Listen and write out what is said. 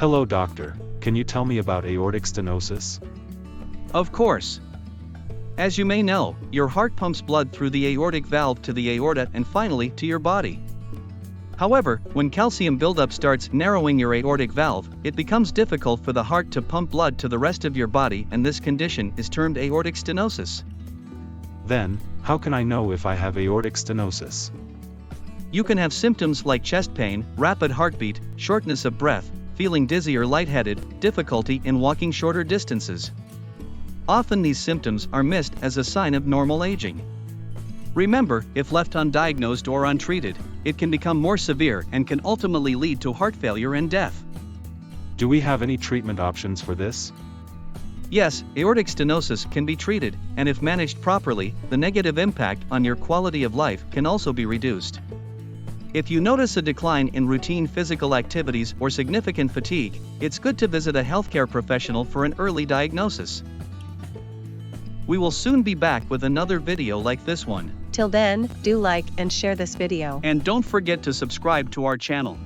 Hello doctor, can you tell me about aortic stenosis? Of course. As you may know, your heart pumps blood through the aortic valve to the aorta and finally to your body. However, when calcium buildup starts narrowing your aortic valve, it becomes difficult for the heart to pump blood to the rest of your body, and this condition is termed aortic stenosis. Then, how can I know if I have aortic stenosis? You can have symptoms like chest pain, rapid heartbeat, shortness of breath, feeling dizzy or lightheaded, difficulty in walking shorter distances. Often these symptoms are missed as a sign of normal aging. Remember, if left undiagnosed or untreated, it can become more severe and can ultimately lead to heart failure and death. Do we have any treatment options for this? Yes, aortic stenosis can be treated, and if managed properly, the negative impact on your quality of life can also be reduced. If you notice a decline in routine physical activities or significant fatigue, it's good to visit a healthcare professional for an early diagnosis. We will soon be back with another video like this one. Till then, do like and share this video. And don't forget to subscribe to our channel.